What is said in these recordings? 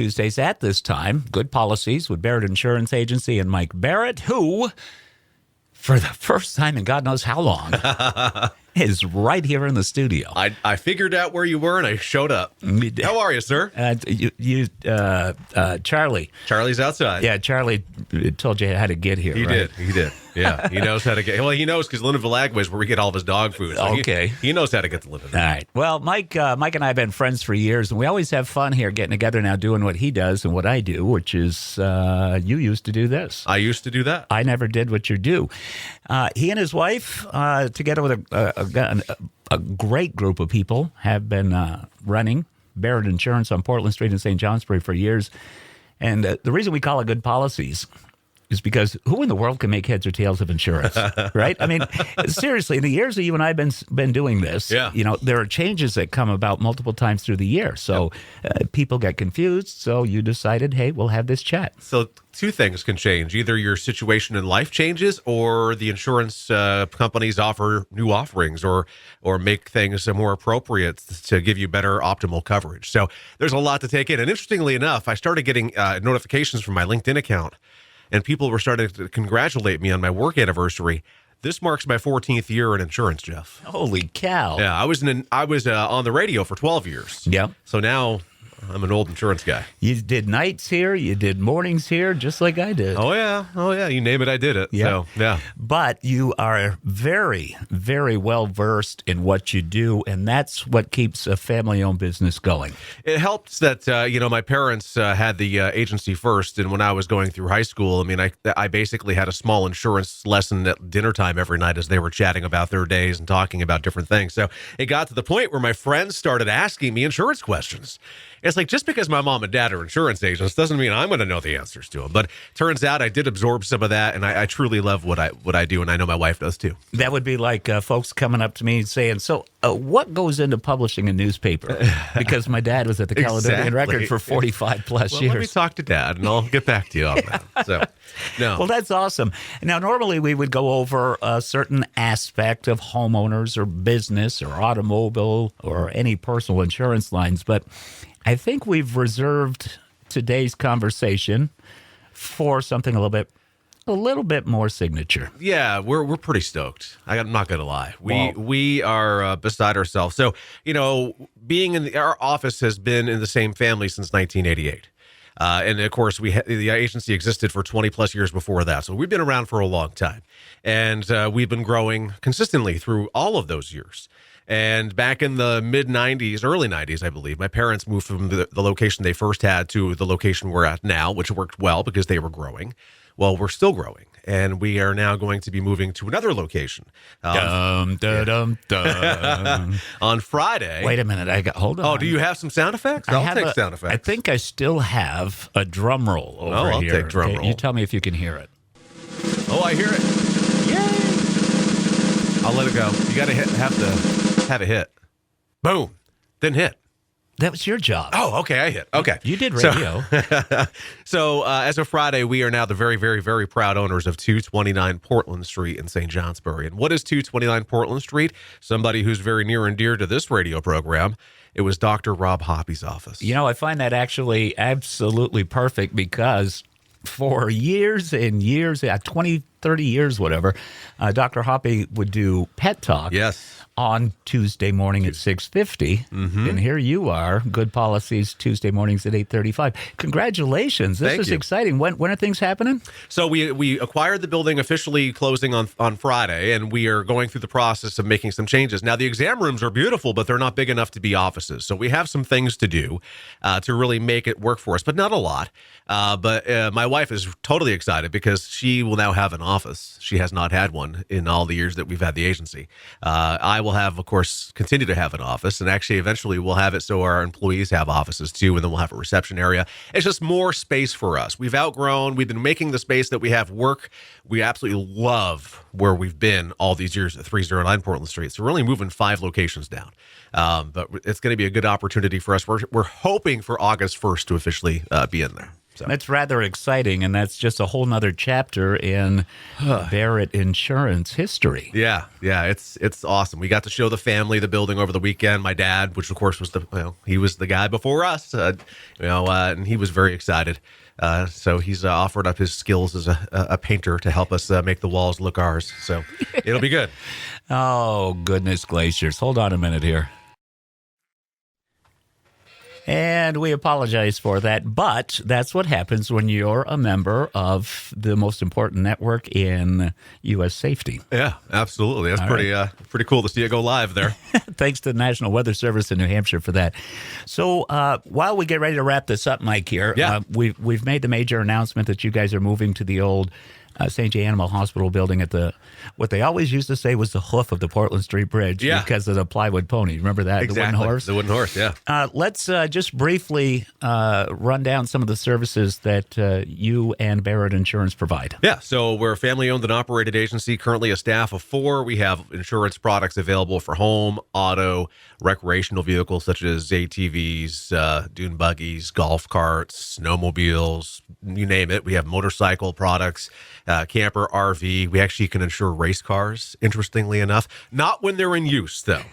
Tuesdays at this time. Good Policies with Barrett Insurance Agency and Mike Barrett, who, for the first time in God knows how long, is right here in the studio. I figured out where you were and I showed up. How are you, sir? Charlie. Charlie's outside. Yeah, Charlie told you how to get here. He right? did. He did. Yeah, he knows how to get. Well, he knows because Linda Valagua is where we get all of his dog food. So Okay. He knows how to get to Linda. All right. Well, Mike and I have been friends for years, and we always have fun here getting together now doing what he does and what I do, which is you used to do this. I used to do that. I never did what you do. He and his wife, together with a great group of people, have been running Barrett Insurance on Portland Street in St. Johnsbury for years. And the reason we call it Good Policies is because who in the world can make heads or tails of insurance, right? I mean, seriously, in the years that you and I have been doing this, there are changes that come about multiple times through the year. So people get confused. So you decided, hey, we'll have this chat. So two things can change. Either your situation in life changes or the insurance companies offer new offerings or make things more appropriate to give you better optimal coverage. So there's a lot to take in. And interestingly enough, I started getting notifications from my LinkedIn account, and people were starting to congratulate me on my work anniversary. This marks my 14th year in insurance, Jeff. Holy cow. Yeah, I was on the radio for 12 years. Yep. So now I'm an old insurance guy. You did nights here, you did mornings here, just like I did. Oh, yeah. You name it, I did it. Yeah. So, yeah. But you are very, very well versed in what you do, and that's what keeps a family-owned business going. It helps that, my parents had the agency first, and when I was going through high school, I mean, I basically had a small insurance lesson at dinner time every night as they were chatting about their days and talking about different things. So it got to the point where my friends started asking me insurance questions. It's like, just because my mom and dad are insurance agents doesn't mean I'm going to know the answers to them. But turns out I did absorb some of that, and I truly love what I do, and I know my wife does too. That would be like folks coming up to me and saying, so what goes into publishing a newspaper? Because my dad was at the Caledonian Record for 45 plus years. Let me talk to Dad, and I'll get back to you on that. So, no. Well, that's awesome. Now, normally we would go over a certain aspect of homeowners or business or automobile or any personal insurance lines, but I think we've reserved today's conversation for something a little bit more signature. Yeah, we're pretty stoked. I'm not going to lie. Wow. We are beside ourselves. So, being in our office has been in the same family since 1988. And of course, the agency existed for 20 plus years before that. So we've been around for a long time, and we've been growing consistently through all of those years. And back in the mid-'90s, early '90s, I believe, my parents moved from the location they first had to the location we're at now, which worked well because they were growing. Well, we're still growing, and we are now going to be moving to another location. Dum, dum, dum. On Friday. Wait a minute. Hold on. Oh, do you have some sound effects? I'll take sound effects. I think I still have a drum roll over here. I'll take drum roll. You tell me if you can hear it. Oh, I hear it. Yay! I'll let it go. You got to have a hit. Boom. Then hit. That was your job. Oh, okay. I hit. Okay. You did radio. So as of Friday, we are now the very, very, very proud owners of 229 Portland Street in St. Johnsbury. And what is 229 Portland Street? Somebody who's very near and dear to this radio program. It was Dr. Rob Hoppy's office. I find that actually absolutely perfect because for years and years, 20, 30 years, whatever, Dr. Hoppy would do Pet Talk. Yes. On Tuesday morning at 6:50, and here you are, Good Policies, Tuesday mornings at 8:35. Congratulations! This is exciting. When are things happening? So we acquired the building, officially closing on Friday, and we are going through the process of making some changes. Now, the exam rooms are beautiful, but they're not big enough to be offices. So we have some things to do to really make it work for us, but not a lot. But my wife is totally excited because she will now have an office. She has not had one in all the years that we've had the agency. I will have, of course, continue to have an office, and actually eventually we'll have it so our employees have offices too, and then we'll have a reception area. It's just more space for us. We've been making the space that we have work. We absolutely love where we've been all these years at 309 Portland Street. So we're only moving 5 locations down. But it's going to be a good opportunity for us. We're hoping for August 1st to officially be in there. So. That's rather exciting, and that's just a whole nother chapter in Barrett Insurance history. Yeah, it's awesome. We got to show the family the building over the weekend. My dad, which of course was he was the guy before us, and he was very excited. So he's offered up his skills as a painter to help us make the walls look ours. So it'll be good. Oh, goodness glaciers. Hold on a minute here. And we apologize for that, but that's what happens when you're a member of the most important network in U.S. safety. Yeah, absolutely. That's pretty cool to see it go live there. Thanks to the National Weather Service in New Hampshire for that. So while we get ready to wrap this up, Mike, here, we've made the major announcement that you guys are moving to the old St. J. Animal Hospital building at what they always used to say was the hoof of the Portland Street Bridge because of the plywood pony. Remember that? Exactly. The wooden horse? The wooden horse, yeah. Let's just briefly run down some of the services that you and Barrett Insurance provide. Yeah, so we're a family-owned and operated agency, currently a staff of 4. We have insurance products available for home, auto, recreational vehicles such as ATVs, dune buggies, golf carts, snowmobiles, you name it. We have motorcycle products, camper, RV. We actually can insure race cars, interestingly enough. Not when they're in use, though.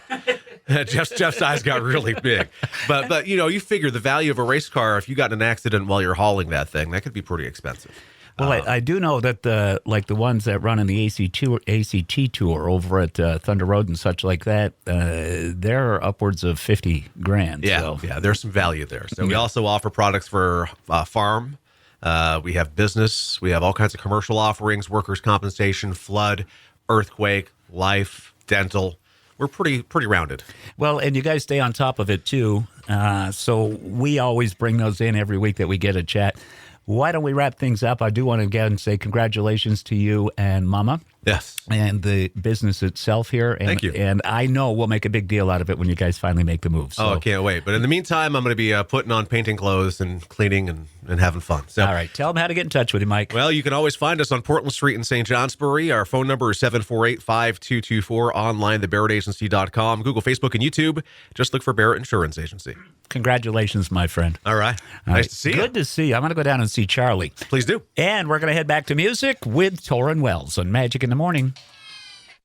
Jeff's eyes got really big. But you figure the value of a race car, if you got in an accident while you're hauling that thing, that could be pretty expensive. Well, I do know that the ones that run in the ACT tour over at Thunder Road and such like that, they're upwards of $50,000. Yeah, yeah, there's some value there. So we also offer products for farm. We have business. We have all kinds of commercial offerings, workers' compensation, flood, earthquake, life, dental. We're pretty rounded. Well, and you guys stay on top of it, too. So we always bring those in every week that we get a chat. Why don't we wrap things up? I do want to again say congratulations to you and Mama. Yes. And the business itself here. And, Thank you. And I know we'll make a big deal out of it when you guys finally make the move. So. Oh, I can't wait. But in the meantime, I'm going to be putting on painting clothes and cleaning and having fun. So, all right. Tell them how to get in touch with you, Mike. Well, you can always find us on Portland Street in St. Johnsbury. Our phone number is 748-5224. Online, thebarrettagency.com. Google, Facebook, and YouTube. Just look for Barrett Insurance Agency. Congratulations, my friend. All right. Nice to see you. Good to see you. I'm going to go down and see Charlie. Please do. And we're going to head back to music with Torrin Wells on Magic in the Morning.